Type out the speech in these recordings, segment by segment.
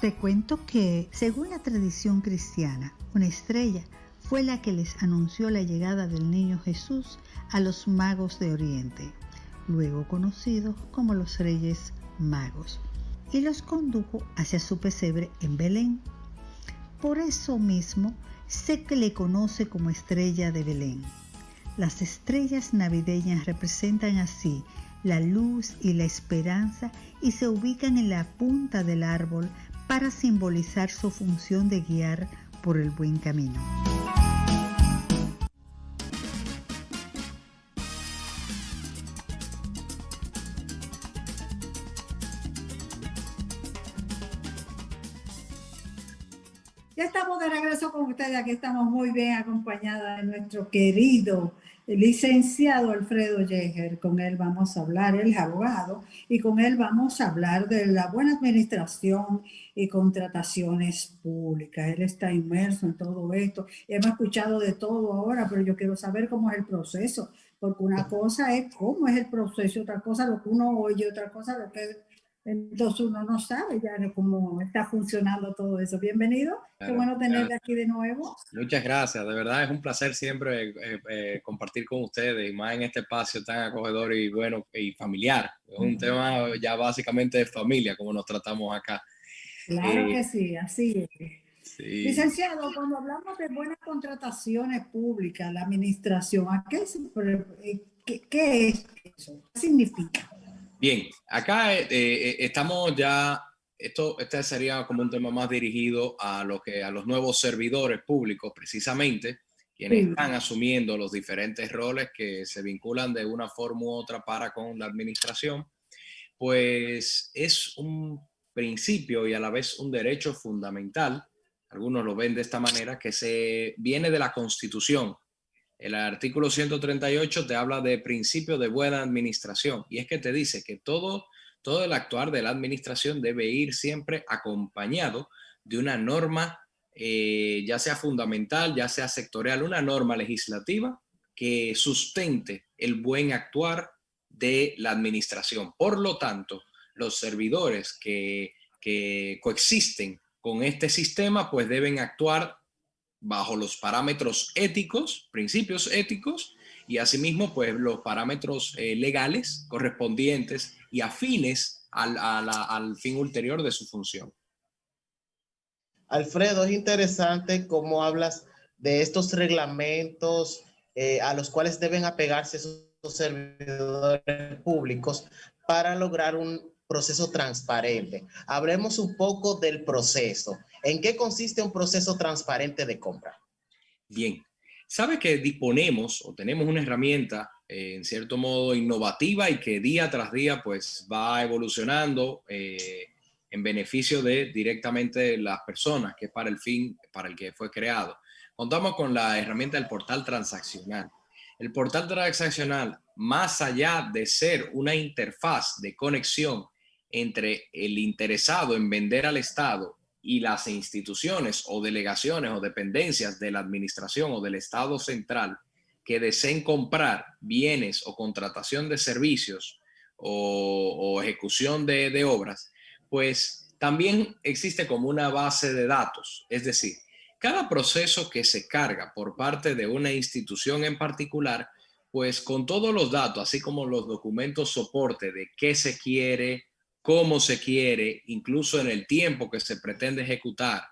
Te cuento que, según la tradición cristiana, una estrella fue la que les anunció la llegada del niño Jesús a los magos de Oriente, luego conocidos como los Reyes Magos, y los condujo hacia su pesebre en Belén. Por eso mismo se le conoce como estrella de Belén. Las estrellas navideñas representan así la luz y la esperanza y se ubican en la punta del árbol para simbolizar su función de guiar por el buen camino. Ya estamos de regreso con ustedes, aquí estamos muy bien acompañadas de nuestro querido licenciado Alfredo Yeger. Con él vamos a hablar, él es abogado, y con él vamos a hablar de la buena administración y contrataciones públicas. Él está inmerso en todo esto. Hemos escuchado de todo ahora, pero yo quiero saber cómo es el proceso, porque una cosa es cómo es el proceso, otra cosa lo que uno oye, otra cosa lo que... Entonces uno no sabe ya cómo está funcionando todo eso. Bienvenido, claro, qué bueno tenerte aquí de nuevo. Muchas gracias, de verdad es un placer siempre compartir con ustedes, y más en este espacio tan acogedor y bueno y familiar. Es un tema ya básicamente de familia, como nos tratamos acá. Claro que sí, así es. Sí. Licenciado, cuando hablamos de buenas contrataciones públicas, la administración, ¿a qué es eso? ¿Qué significa? Bien, acá estamos ya, este sería como un tema más dirigido a los nuevos servidores públicos, precisamente, quienes están asumiendo los diferentes roles que se vinculan de una forma u otra para con la administración. Pues es un principio y a la vez un derecho fundamental, algunos lo ven de esta manera, que se viene de la Constitución. El artículo 138 te habla de principio de buena administración, y es que te dice que todo el actuar de la administración debe ir siempre acompañado de una norma, ya sea fundamental, ya sea sectorial, una norma legislativa que sustente el buen actuar de la administración. Por lo tanto, los servidores que coexisten con este sistema pues deben actuar bajo los parámetros éticos, principios éticos, y asimismo pues los parámetros legales correspondientes y afines al fin ulterior de su función. Alfredo, es interesante cómo hablas de estos reglamentos a los cuales deben apegarse esos servidores públicos para lograr un proceso transparente. Hablemos un poco del proceso. ¿En qué consiste un proceso transparente de compra? Bien, sabe que disponemos o tenemos una herramienta en cierto modo innovativa y que día tras día pues va evolucionando en beneficio de directamente las personas, que es para el fin para el que fue creado. Contamos con la herramienta del portal transaccional. El portal transaccional, más allá de ser una interfaz de conexión entre el interesado en vender al Estado y las instituciones o delegaciones o dependencias de la administración o del Estado central que deseen comprar bienes o contratación de servicios o ejecución de obras, pues también existe como una base de datos. Es decir, cada proceso que se carga por parte de una institución en particular, pues con todos los datos, así como los documentos soporte de qué se quiere, cómo se quiere, incluso en el tiempo que se pretende ejecutar,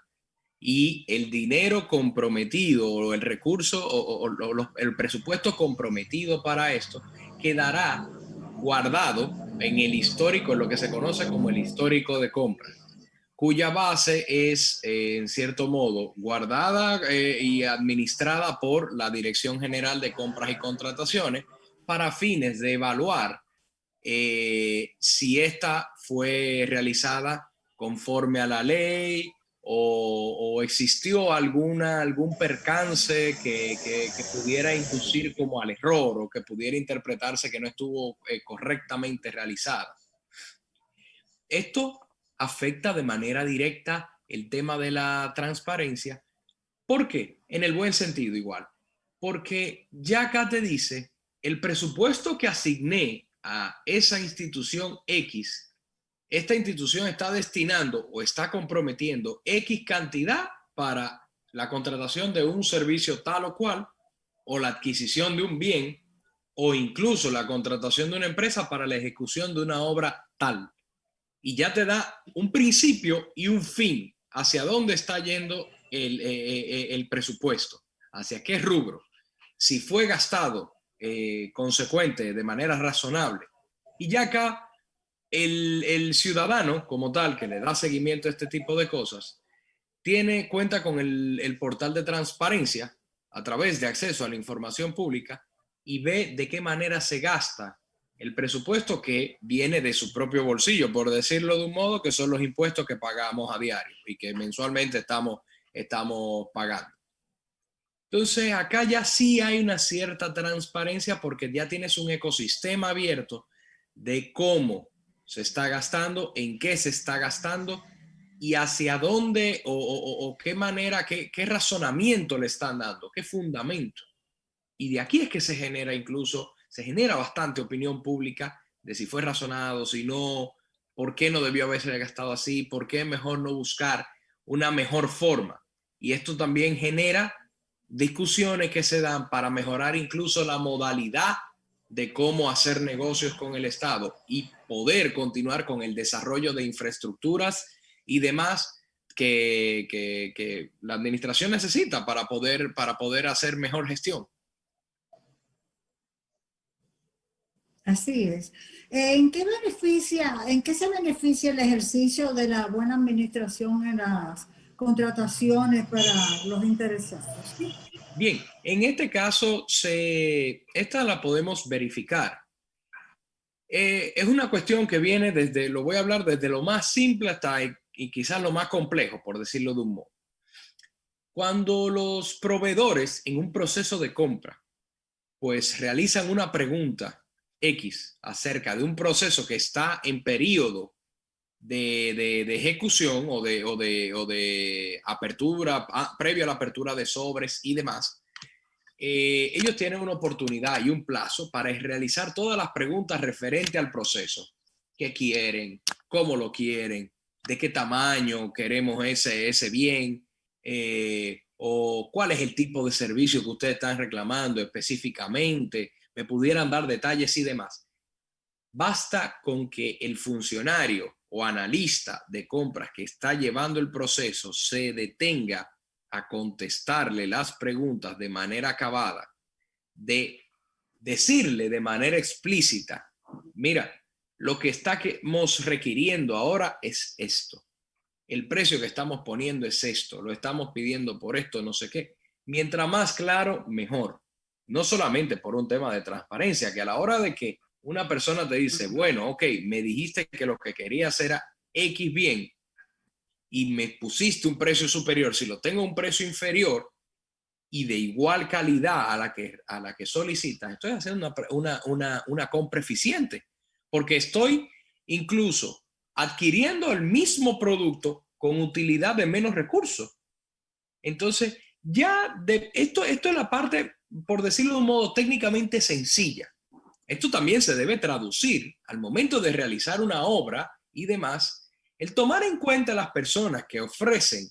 y el dinero comprometido o el recurso o el presupuesto comprometido para esto quedará guardado en el histórico, en lo que se conoce como el histórico de compra, cuya base es, en cierto modo, guardada y administrada por la Dirección General de Compras y Contrataciones para fines de evaluar si esta fue realizada conforme a la ley o existió algún percance que pudiera inducir como al error o que pudiera interpretarse que no estuvo correctamente realizada. Esto afecta de manera directa el tema de la transparencia. ¿Por qué? En el buen sentido igual. Porque ya acá te dice el presupuesto que asigné a esa institución X esta institución está destinando o está comprometiendo X cantidad para la contratación de un servicio tal o cual, o la adquisición de un bien, o incluso la contratación de una empresa para la ejecución de una obra tal. Y ya te da un principio y un fin hacia dónde está yendo el presupuesto, hacia qué rubro, si fue gastado consecuente, de manera razonable. Y ya acá el ciudadano como tal, que le da seguimiento a este tipo de cosas, cuenta con el portal de transparencia a través de acceso a la información pública y ve de qué manera se gasta el presupuesto que viene de su propio bolsillo, por decirlo de un modo, que son los impuestos que pagamos a diario y que mensualmente estamos pagando. Entonces, acá ya sí hay una cierta transparencia porque ya tienes un ecosistema abierto de cómo se está gastando, en qué se está gastando y hacia dónde o qué manera, qué razonamiento le están dando, qué fundamento. Y de aquí es que se genera bastante opinión pública de si fue razonado, si no, por qué no debió haberse gastado así, por qué es mejor no buscar una mejor forma. Y esto también genera discusiones que se dan para mejorar incluso la modalidad de cómo hacer negocios con el Estado y poder continuar con el desarrollo de infraestructuras y demás que la administración necesita para poder hacer mejor gestión. Así es. ¿En qué se beneficia el ejercicio de la buena administración en las contrataciones para los interesados? ¿Sí? Bien, en este caso, esta la podemos verificar. Es una cuestión que viene lo voy a hablar desde lo más simple hasta y quizás lo más complejo, por decirlo de un modo. Cuando los proveedores en un proceso de compra, pues realizan una pregunta X acerca de un proceso que está en periodo de ejecución o de apertura, previo a la apertura de sobres y demás, ellos tienen una oportunidad y un plazo para realizar todas las preguntas referentes al proceso. ¿Qué quieren? ¿Cómo lo quieren? ¿De qué tamaño queremos ese bien? ¿O cuál es el tipo de servicio que ustedes están reclamando específicamente? ¿Me pudieran dar detalles y demás? Basta con que el funcionario o analista de compras que está llevando el proceso se detenga a contestarle las preguntas de manera acabada, de decirle de manera explícita, mira, lo que estamos requiriendo ahora es esto. El precio que estamos poniendo es esto, lo estamos pidiendo por esto, no sé qué. Mientras más claro, mejor. No solamente por un tema de transparencia, que a la hora de que una persona te dice, bueno, ok, me dijiste que lo que querías era X bien y me pusiste un precio superior, si lo tengo a un precio inferior y de igual calidad a la que solicitas, estoy haciendo una compra eficiente, porque estoy incluso adquiriendo el mismo producto con utilidad de menos recursos. Entonces, esto es la parte, por decirlo de un modo técnicamente sencilla. Esto también se debe traducir al momento de realizar una obra y demás, el tomar en cuenta las personas que ofrecen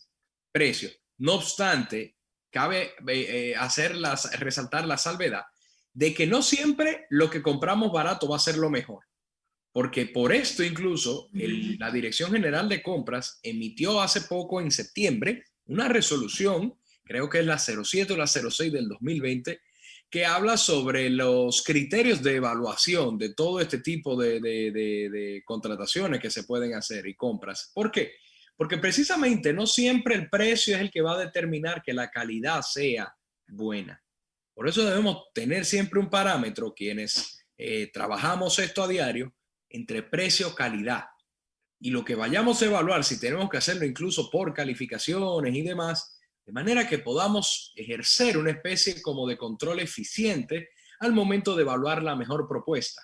precios. No obstante, cabe resaltar la salvedad de que no siempre lo que compramos barato va a ser lo mejor. Porque por esto incluso la Dirección General de Compras emitió hace poco, en septiembre, una resolución, creo que es la 07 o la 06 del 2020, que habla sobre los criterios de evaluación de todo este tipo de contrataciones que se pueden hacer y compras. ¿Por qué? Porque precisamente no siempre el precio es el que va a determinar que la calidad sea buena. Por eso debemos tener siempre un parámetro, quienes trabajamos esto a diario, entre precio, calidad. Y lo que vayamos a evaluar, si tenemos que hacerlo incluso por calificaciones y demás, de manera que podamos ejercer una especie como de control eficiente al momento de evaluar la mejor propuesta.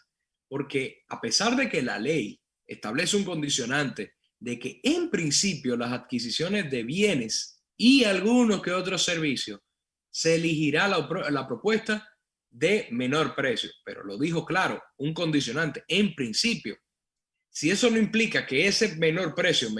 Porque a pesar de que la ley establece un condicionante de que en principio las adquisiciones de bienes y algunos que otros servicios se elegirá la propuesta de menor precio, pero lo dijo claro, un condicionante en principio. si eso no implica que ese menor precio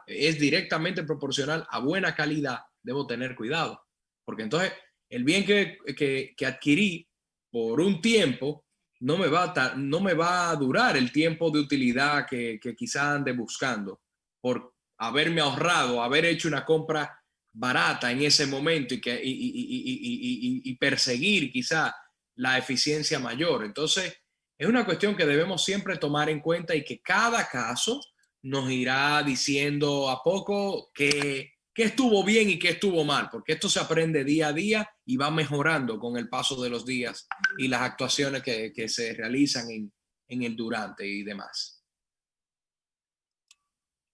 es directamente proporcional a buena calidad, debo tener cuidado. Porque entonces el bien que adquirí por un tiempo no me va a durar el tiempo de utilidad que quizá ande buscando por haberme ahorrado, haber hecho una compra barata en ese momento y perseguir quizá la eficiencia mayor. Entonces, es una cuestión que debemos siempre tomar en cuenta y que cada caso nos irá diciendo a poco qué estuvo bien y qué estuvo mal, porque esto se aprende día a día y va mejorando con el paso de los días y las actuaciones que se realizan en el durante y demás.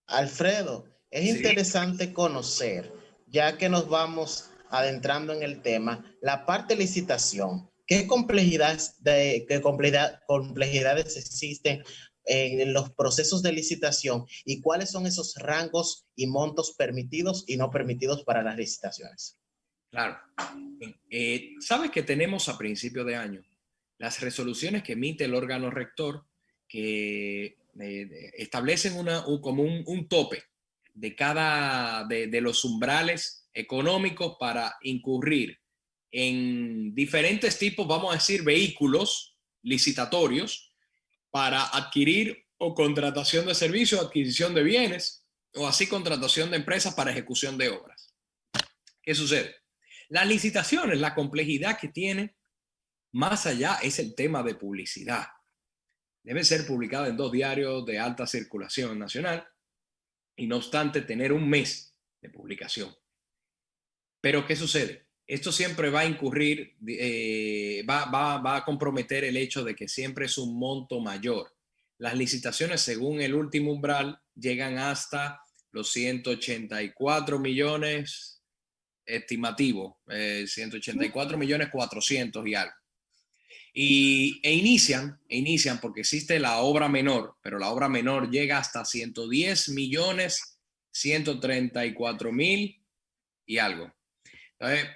Alfredo, es Sí. interesante conocer, ya que nos vamos adentrando en el tema, la parte de licitación. ¿Qué complejidades existen en los procesos de licitación y cuáles son esos rangos y montos permitidos y no permitidos para las licitaciones? Claro. Sabes que tenemos a principio de año las resoluciones que emite el órgano rector que establecen como un tope de los umbrales económicos para incurrir en diferentes tipos, vamos a decir, vehículos licitatorios para adquirir o contratación de servicios, adquisición de bienes o así contratación de empresas para ejecución de obras. ¿Qué sucede? Las licitaciones, la complejidad que tienen, más allá es el tema de publicidad. Debe ser publicada en 2 diarios de alta circulación nacional y no obstante tener un mes de publicación. Pero ¿qué sucede? Esto siempre va a incurrir, va a comprometer el hecho de que siempre es un monto mayor. Las licitaciones, según el último umbral, llegan hasta los 184 millones estimativo, 184 millones 400 y algo. Inician porque existe la obra menor, pero la obra menor llega hasta 110 millones 134 mil y algo. Entonces,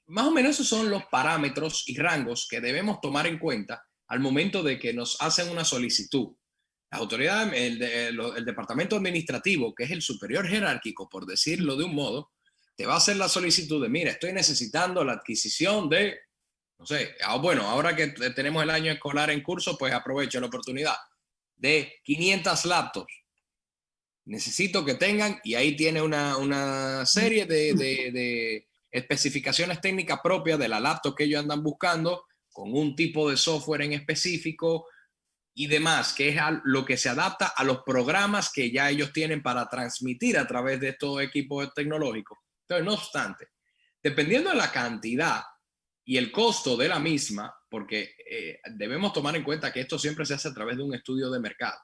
más o menos esos son los parámetros y rangos que debemos tomar en cuenta al momento de que nos hacen una solicitud. La autoridad, el departamento administrativo, que es el superior jerárquico, por decirlo de un modo, te va a hacer la solicitud de, mira, estoy necesitando la adquisición de, no sé, bueno, ahora que tenemos el año escolar en curso, pues aprovecho la oportunidad de 500 laptops. Necesito que tengan, y ahí tiene una serie de especificaciones técnicas propias de la laptop que ellos andan buscando, con un tipo de software en específico y demás, que es lo que se adapta a los programas que ya ellos tienen para transmitir a través de estos equipos tecnológicos. Entonces, no obstante, dependiendo de la cantidad y el costo de la misma, porque debemos tomar en cuenta que esto siempre se hace a través de un estudio de mercado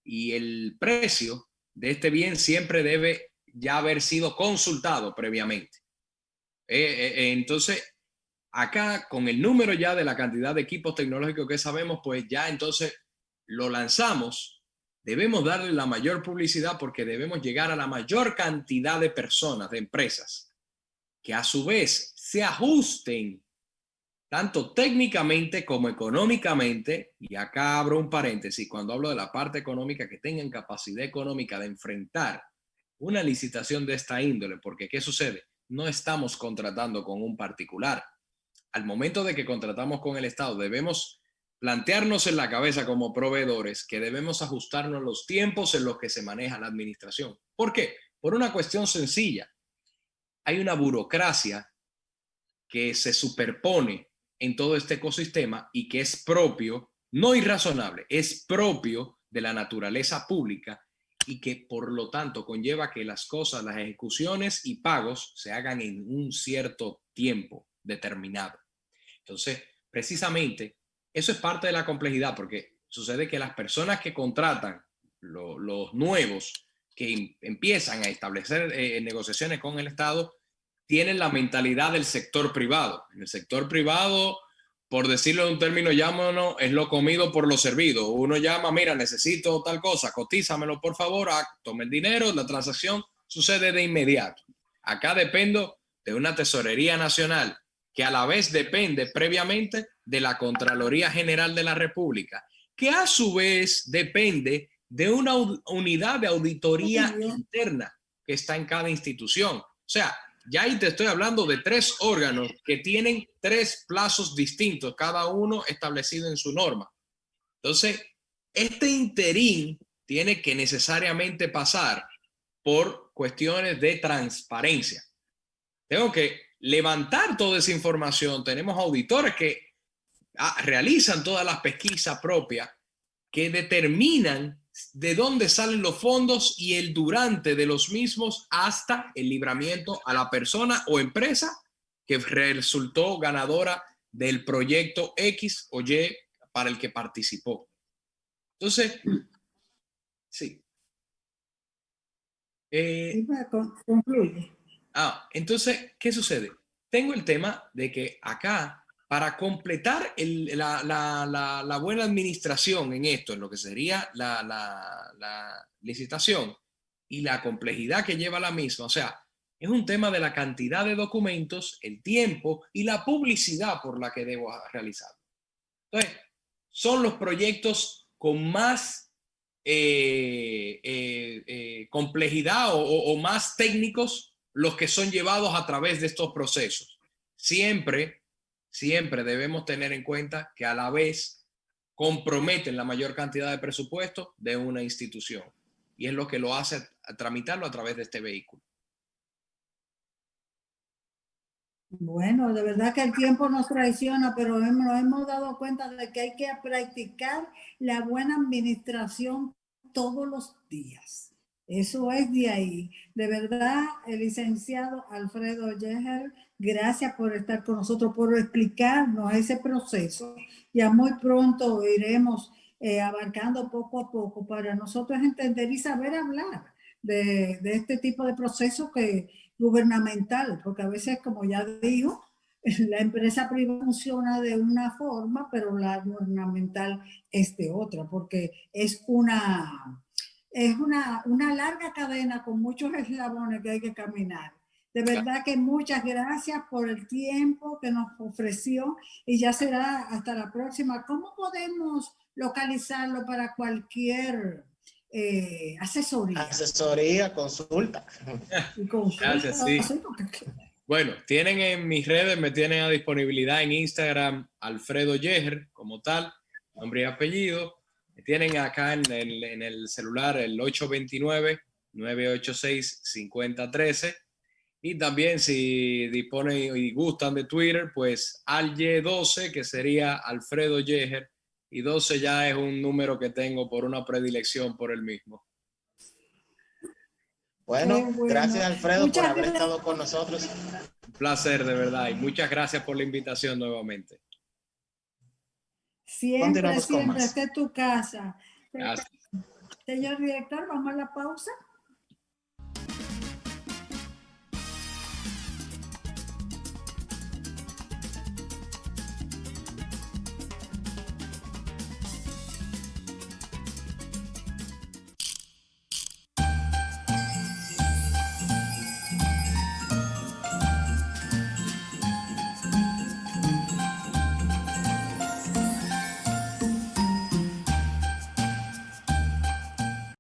y el precio de este bien siempre debe ya haber sido consultado previamente. Entonces, acá con el número ya de la cantidad de equipos tecnológicos que sabemos, pues ya entonces lo lanzamos. Debemos darle la mayor publicidad porque debemos llegar a la mayor cantidad de personas, de empresas, que a su vez se ajusten tanto técnicamente como económicamente, y acá abro un paréntesis, cuando hablo de la parte económica, que tengan capacidad económica de enfrentar una licitación de esta índole, porque ¿qué sucede? No estamos contratando con un particular. Al momento de que contratamos con el Estado, debemos plantearnos en la cabeza como proveedores que debemos ajustarnos los tiempos en los que se maneja la administración. ¿Por qué? Por una cuestión sencilla. Hay una burocracia que se superpone en todo este ecosistema y que es propio, no irrazonable, es propio de la naturaleza pública y que por lo tanto conlleva que las cosas, las ejecuciones y pagos se hagan en un cierto tiempo determinado. Entonces, precisamente, eso es parte de la complejidad porque sucede que las personas que contratan, los nuevos que empiezan a establecer negociaciones con el Estado, tienen la mentalidad del sector privado. En el sector privado, por decirlo en un término llámonos, es lo comido por lo servido. Uno llama, mira, necesito tal cosa, cotízamelo por favor, tome el dinero, la transacción sucede de inmediato. Acá dependo de una tesorería nacional que a la vez depende previamente de la Contraloría General de la República, que a su vez depende de una unidad de auditoría interna que está en cada institución. O sea, ya ahí te estoy hablando de 3 órganos que tienen 3 plazos distintos, cada uno establecido en su norma. Entonces, este interín tiene que necesariamente pasar por cuestiones de transparencia. Tengo que levantar toda esa información. Tenemos auditores que realizan todas las pesquisas propias que determinan de dónde salen los fondos y el durante de los mismos hasta el libramiento a la persona o empresa que resultó ganadora del proyecto X o Y para el que participó. Entonces, sí. Concluye. Entonces, ¿qué sucede? Tengo el tema de que acá, para completar la buena administración en esto, en lo que sería la licitación y la complejidad que lleva la misma, o sea, es un tema de la cantidad de documentos, el tiempo y la publicidad por la que debo realizar. Entonces, son los proyectos con más complejidad o más técnicos los que son llevados a través de estos procesos. Siempre debemos tener en cuenta que a la vez comprometen la mayor cantidad de presupuesto de una institución y es lo que lo hace tramitarlo a través de este vehículo. Bueno, de verdad que el tiempo nos traiciona, pero nos hemos dado cuenta de que hay que practicar la buena administración todos los días. Eso es de ahí. De verdad, el licenciado Alfredo Yeger, gracias por estar con nosotros, por explicarnos ese proceso. Ya muy pronto iremos abarcando poco a poco para nosotros entender y saber hablar de este tipo de procesos gubernamental, porque a veces, como ya digo, la empresa privada funciona de una forma, pero la gubernamental es de otra, porque es una larga cadena con muchos eslabones que hay que caminar. De verdad que muchas gracias por el tiempo que nos ofreció y ya será hasta la próxima. ¿Cómo podemos localizarlo para cualquier asesoría? Asesoría, consulta. Gracias, sí. Bueno, tienen en mis redes, me tienen a disponibilidad en Instagram, Alfredo Yeger, como tal, nombre y apellido. Me tienen acá en el celular el 829-986-5013. Y también si disponen y gustan de Twitter, pues ALY12, que sería Alfredo Yeger, y 12 ya es un número que tengo por una predilección por el mismo. Bueno, gracias Alfredo por haber estado con nosotros. Un placer, de verdad, y muchas gracias por la invitación nuevamente. Siempre, esta es tu casa. Gracias. Señor director, vamos a la pausa.